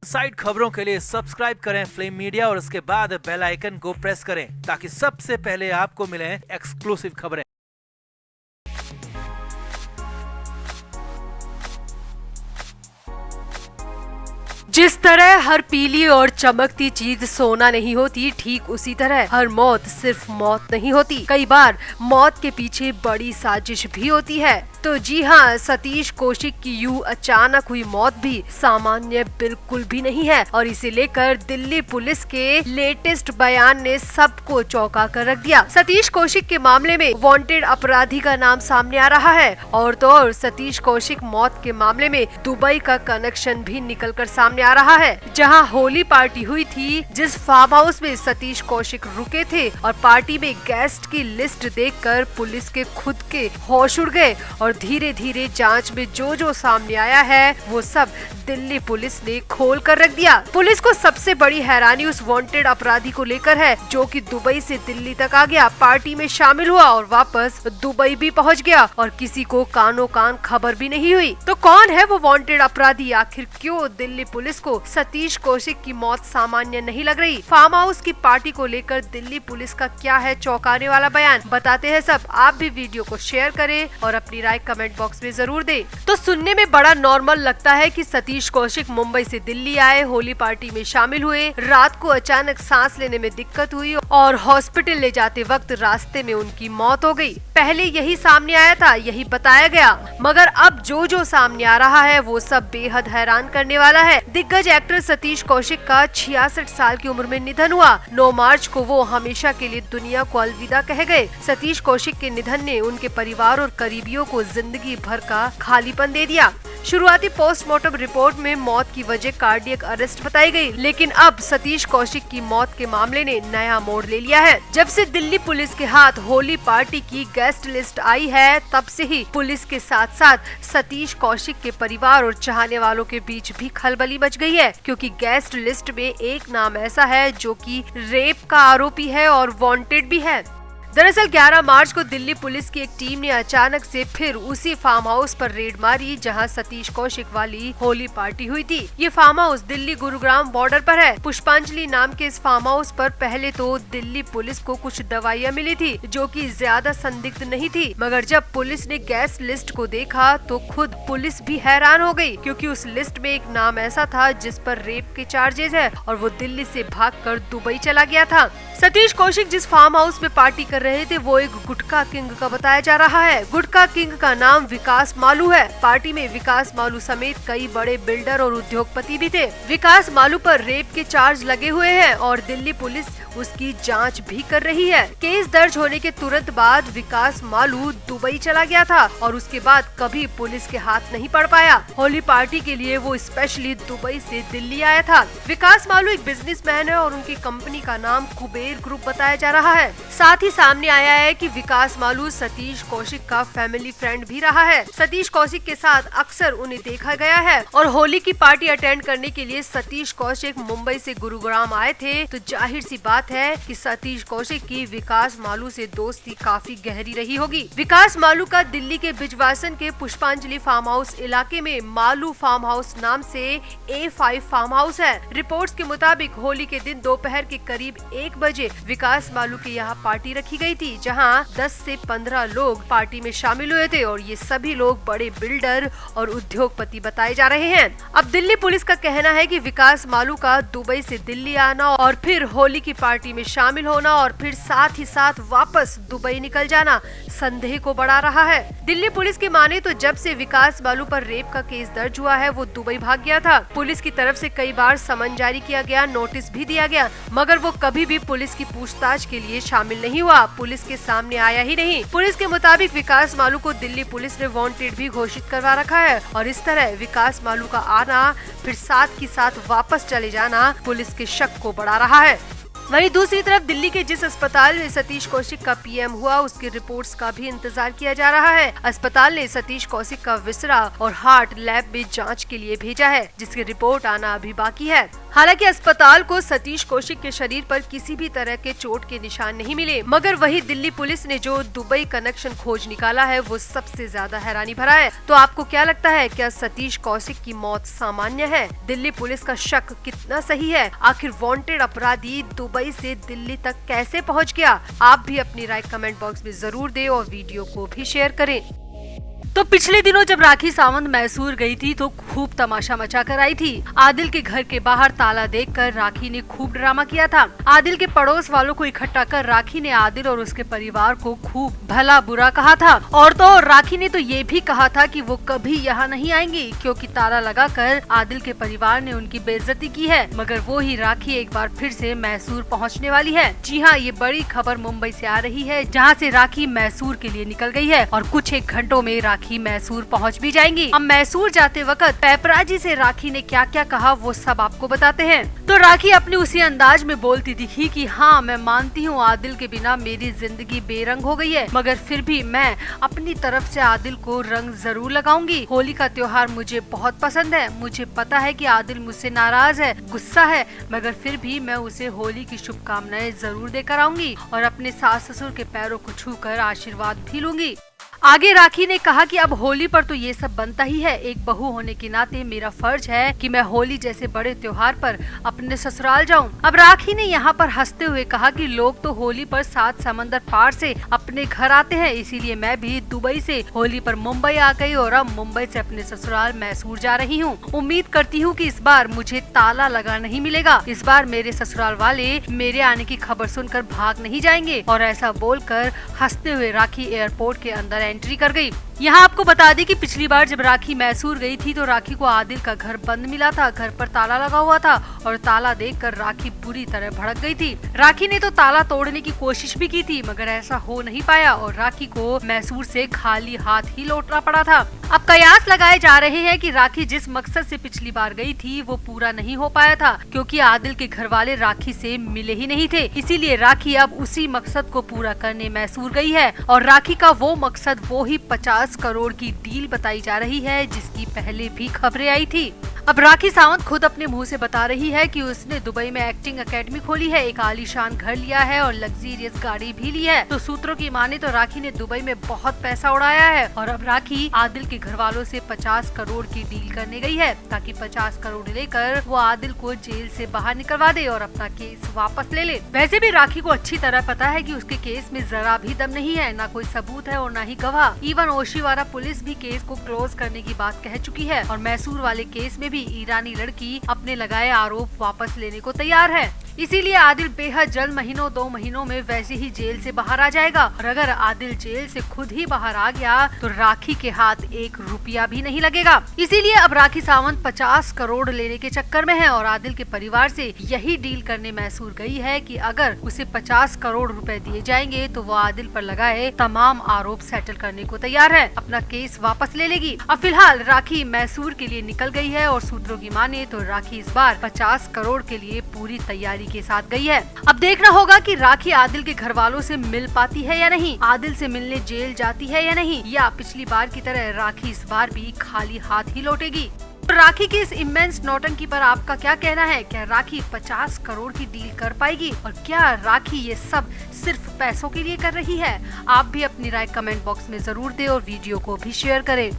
Side खबरों के लिए सब्सक्राइब करें फ्लेम मीडिया और उसके बाद बेल आइकन को प्रेस करें ताकि सबसे पहले आपको मिले एक्सक्लूसिव खबरें। जिस तरह हर पीली और चमकती चीज सोना नहीं होती, ठीक उसी तरह हर मौत सिर्फ मौत नहीं होती। कई बार मौत के पीछे बड़ी साजिश भी होती है। तो जी हाँ, सतीश कौशिक की यूं अचानक हुई मौत भी सामान्य बिल्कुल भी नहीं है और इसे लेकर दिल्ली पुलिस के लेटेस्ट बयान ने सबको चौंका कर रख दिया। सतीश कौशिक के मामले में वांटेड अपराधी का नाम सामने आ रहा है और तो और सतीश कौशिक मौत के मामले में दुबई का कनेक्शन भी निकल कर सामने आ रहा है, जहां होली पार्टी हुई थी, जिस फार्म हाउस में सतीश कौशिक रुके थे और पार्टी में गेस्ट की लिस्ट देखकर पुलिस के खुद के होश उड़ गए और धीरे धीरे जांच में जो सामने आया है वो सब दिल्ली पुलिस ने खोल कर रख दिया। पुलिस को सबसे बड़ी हैरानी उस वांटेड अपराधी को लेकर है जो कि दुबई से दिल्ली तक आ गया, पार्टी में शामिल हुआ और वापस दुबई भी पहुंच गया और किसी को कानो कान खबर भी नहीं हुई। तो कौन है वो वांटेड अपराधी? आखिर क्यों दिल्ली पुलिस को सतीश कौशिक की मौत सामान्य नहीं लग रही? फार्म हाउस की पार्टी को लेकर दिल्ली पुलिस का क्या है चौंकाने वाला बयान? बताते हैं सब। आप भी वीडियो को शेयर करें और अपनी राय कमेंट बॉक्स में जरूर दें। तो सुनने में बड़ा नॉर्मल लगता है कि सतीश कौशिक मुंबई से दिल्ली आए, होली पार्टी में शामिल हुए, रात को अचानक सांस लेने में दिक्कत हुई और हॉस्पिटल ले जाते वक्त रास्ते में उनकी मौत हो गई। पहले यही सामने आया था, यही बताया गया, मगर अब जो सामने आ रहा है वो सब बेहद हैरान करने वाला है। दिग्गज एक्टर सतीश कौशिक का 66 साल की उम्र में निधन हुआ। 9 मार्च को वो हमेशा के लिए दुनिया को अलविदा कह गए। सतीश कौशिक के निधन ने उनके परिवार और करीबियों को जिंदगी भर का खालीपन दे दिया। शुरुआती पोस्टमार्टम रिपोर्ट में मौत की वजह कार्डियक अरेस्ट बताई गई, लेकिन अब सतीश कौशिक की मौत के मामले ने नया मोड़ ले लिया है। जब से दिल्ली पुलिस के हाथ होली पार्टी की गेस्ट लिस्ट आई है, तब से ही पुलिस के साथ साथ सतीश कौशिक के परिवार और चाहने वालों के बीच भी खलबली मच गई है, क्योंकि गेस्ट लिस्ट में एक नाम ऐसा है जो कि रेप का आरोपी है और वांटेड भी है। दरअसल 11 मार्च को दिल्ली पुलिस की एक टीम ने अचानक से फिर उसी फार्म हाउस पर रेड मारी जहां सतीश कौशिक वाली होली पार्टी हुई थी। ये farm house Delhi Gurugram border पर है। पुष्पांजलि नाम के इस फार्म हाउस पर पहले तो दिल्ली पुलिस को कुछ दवाइयां मिली थी जो कि ज्यादा संदिग्ध नहीं थी, मगर जब पुलिस ने गैस लिस्ट को देखा तो खुद पुलिस भी हैरान हो गई, क्योंकि उस लिस्ट में एक नाम ऐसा था जिस पर रेप के चार्जेस है और वो दिल्ली से भागकर दुबई चला गया था। सतीश कौशिक जिस फार्म हाउस में पार्टी कर रहे थे वो एक गुटखा किंग का बताया जा रहा है। गुटखा किंग का नाम विकास मालू है। पार्टी में विकास मालू समेत कई बड़े बिल्डर और उद्योगपति भी थे। विकास मालू पर रेप के चार्ज लगे हुए हैं और दिल्ली पुलिस उसकी जांच भी कर रही है। केस दर्ज होने के तुरंत बाद विकास मालू दुबई चला गया था और उसके बाद कभी पुलिस के हाथ नहीं पड़ पाया। होली पार्टी के लिए वो स्पेशली दुबई से दिल्ली आया था। विकास मालू एक बिजनेसमैन है और उनकी कंपनी का नाम कुबेर ग्रुप बताया जा रहा है। साथ ही सामने आया है कि विकास मालू सतीश कौशिक का फैमिली फ्रेंड भी रहा है। सतीश कौशिक के साथ अक्सर उन्हें देखा गया है और होली की पार्टी अटेंड करने के लिए सतीश कौशिक मुंबई से गुरुग्राम आए थे, तो जाहिर सी बात है कि सतीश कौशिक की विकास मालू से दोस्ती काफी गहरी रही होगी। विकास मालू का दिल्ली के बिजवासन के पुष्पांजलि फार्म हाउस इलाके में मालू फार्म हाउस नाम से A5 फार्म हाउस है। रिपोर्ट्स के मुताबिक होली के दिन दोपहर के करीब 1 बजे विकास मालू के यहाँ पार्टी रखी गई थी, जहाँ 10 से 15 लोग पार्टी में शामिल हुए थे और ये सभी लोग बड़े बिल्डर और उद्योगपति बताए जा रहे हैं। अब दिल्ली पुलिस का कहना है कि विकास मालू का दुबई से दिल्ली आना और फिर होली की पार्टी में शामिल होना और फिर साथ ही साथ वापस दुबई निकल जाना संदेह को बढ़ा रहा है। दिल्ली पुलिस की माने तो जब से विकास मालू पर रेप का केस दर्ज हुआ है वो दुबई भाग गया था। पुलिस की तरफ से कई बार समन जारी किया गया, नोटिस भी दिया गया, मगर वो कभी भी पुलिस की पूछताछ के लिए शामिल नहीं हुआ, पुलिस के सामने आया ही नहीं। पुलिस के मुताबिक विकास मालू को दिल्ली पुलिस ने वांटेड भी घोषित करवा रखा है और इस तरह विकास मालू का आना फिर साथ ही साथ वापस चले जाना पुलिस के शक को बढ़ा रहा है। वहीं दूसरी तरफ दिल्ली के जिस अस्पताल में सतीश कौशिक का पीएम हुआ उसकी रिपोर्ट्स का भी इंतजार किया जा रहा है। अस्पताल ने सतीश कौशिक का विसरा और हार्ट लैब में जांच के लिए भेजा है, जिसकी रिपोर्ट आना अभी बाकी है। हालांकि अस्पताल को सतीश कौशिक के शरीर पर किसी भी तरह के चोट के निशान नहीं मिले, मगर वही दिल्ली पुलिस ने जो दुबई कनेक्शन खोज निकाला है वो सबसे ज्यादा हैरानी भरा है। तो आपको क्या लगता है, क्या सतीश कौशिक की मौत सामान्य है? दिल्ली पुलिस का शक कितना सही है? आखिर वांटेड अपराधी दुबई से दिल्ली तक कैसे पहुंच गया? आप भी अपनी राय कमेंट बॉक्स में जरूर दें और वीडियो को भी शेयर करें। तो पिछले दिनों जब राखी सावंत मैसूर गई थी तो खूब तमाशा मचा कर आई थी। आदिल के घर के बाहर ताला देखकर राखी ने खूब ड्रामा किया था। आदिल के पड़ोस वालों को इकट्ठा कर राखी ने आदिल और उसके परिवार को खूब भला बुरा कहा था। और तो राखी ने तो ये भी कहा था कि वो कभी यहाँ नहीं आएंगी क्योंकि ताला लगाकर आदिल के परिवार ने उनकी बेइज्जती की है। मगर वो ही राखी एक बार फिर से मैसूर पहुँचने वाली है। जी हाँ, ये बड़ी खबर मुंबई से आ रही है, जहाँ से राखी मैसूर के लिए निकल गई है और कुछ एक घंटों में राखी मैसूर पहुंच भी जाएंगी। अब मैसूर जाते वक्त पेपराजी से राखी ने क्या क्या कहा वो सब आपको बताते हैं। तो राखी अपने उसी अंदाज में बोलती दिखी कि हाँ, मैं मानती हूँ आदिल के बिना मेरी जिंदगी बेरंग हो गई है, मगर फिर भी मैं अपनी तरफ से आदिल को रंग जरूर लगाऊंगी। होली का त्योहार मुझे बहुत पसंद है। मुझे पता है कि आदिल मुझसे नाराज है, गुस्सा है, मगर फिर भी मैं उसे होली की शुभकामनाएं जरूर देकर आऊंगी और अपने सास ससुर के पैरों को छूकर आशीर्वाद भी लूंगी। आगे राखी ने कहा कि अब होली पर तो ये सब बनता ही है। एक बहू होने के नाते मेरा फर्ज है कि मैं होली जैसे बड़े त्योहार पर अपने ससुराल जाऊं। अब राखी ने यहाँ पर हंसते हुए कहा कि लोग तो होली पर 7 समंदर पार से अपने घर आते हैं, इसीलिए मैं भी दुबई से होली पर मुंबई आ गई और अब मुंबई से अपने ससुराल मैसूर जा रही हूँ। उम्मीद करती हूँ कि इस बार मुझे ताला लगा नहीं मिलेगा। इस बार मेरे ससुराल वाले मेरे आने की खबर सुनकर भाग नहीं जाएंगे। और ऐसा बोलकर हंसते हुए राखी एयरपोर्ट के अंदर एंट्री कर गई। यहाँ आपको बता दें कि पिछली बार जब राखी मैसूर गई थी तो राखी को आदिल का घर बंद मिला था, घर पर ताला लगा हुआ था और ताला देखकर राखी बुरी तरह भड़क गई थी। राखी ने तो ताला तोड़ने की कोशिश भी की थी, मगर ऐसा हो नहीं पाया और राखी को मैसूर से खाली हाथ ही लौटना पड़ा था। अब कयास लगाए जा रहे हैं कि राखी जिस मकसद से पिछली बार गई थी वो पूरा नहीं हो पाया था, क्योंकि आदिल के घर वाले राखी से मिले ही नहीं थे। इसीलिए राखी अब उसी मकसद को पूरा करने मैसूर गई है और राखी का वो मकसद वो ही 50 करोड़ की डील बताई जा रही है, जिसकी पहले भी खबरें आई थी। अब राखी सावंत खुद अपने मुंह से बता रही है कि उसने दुबई में एक्टिंग एकेडमी खोली है, एक आलीशान घर लिया है और लग्जरियस गाड़ी भी ली है। तो सूत्रों की माने तो राखी ने दुबई में बहुत पैसा उड़ाया है और अब राखी आदिल के घर वालों से 50 करोड़ की डील करने गई है, ताकि 50 करोड़ लेकर वो आदिल को जेल से बाहर निकलवा दे और अपना केस वापस ले ले। वैसे भी राखी को अच्छी तरह पता है कि उसके केस में जरा भी दम नहीं है, न कोई सबूत है और न ही गवाह। इवन ओशीवारा पुलिस भी केस को क्लोज करने की बात कह चुकी है और मैसूर वाले केस में ईरानी लड़की अपने लगाए आरोप वापस लेने को तैयार है। इसीलिए आदिल बेहद जल्द 2 महीनों में वैसे ही जेल से बाहर आ जाएगा और अगर आदिल जेल से खुद ही बाहर आ गया तो राखी के हाथ 1 रुपया भी नहीं लगेगा। इसीलिए अब राखी सावंत 50 करोड़ लेने के चक्कर में है और आदिल के परिवार से यही डील करने मैसूर गई है कि अगर उसे 50 करोड़ रुपए दिए जाएंगे तो वो आदिल पर लगाए तमाम आरोप सेटल करने को तैयार है, अपना केस वापस ले लेगी। अब फिलहाल राखी मैसूर के लिए निकल गई है और सूत्रों की माने तो राखी इस बार 50 करोड़ के लिए पूरी तैयारी के साथ गई है। अब देखना होगा कि राखी आदिल के घर वालों से मिल पाती है या नहीं, आदिल से मिलने जेल जाती है या नहीं, या पिछली बार की तरह राखी इस बार भी खाली हाथ ही लौटेगी। राखी की इस इमेंस नौटंकी पर आपका क्या कहना है? क्या राखी 50 करोड़ की डील कर पाएगी और क्या राखी ये सब सिर्फ पैसों के लिए कर रही है? आप भी अपनी राय कमेंट बॉक्स में जरूर दें और वीडियो को भी शेयर करें।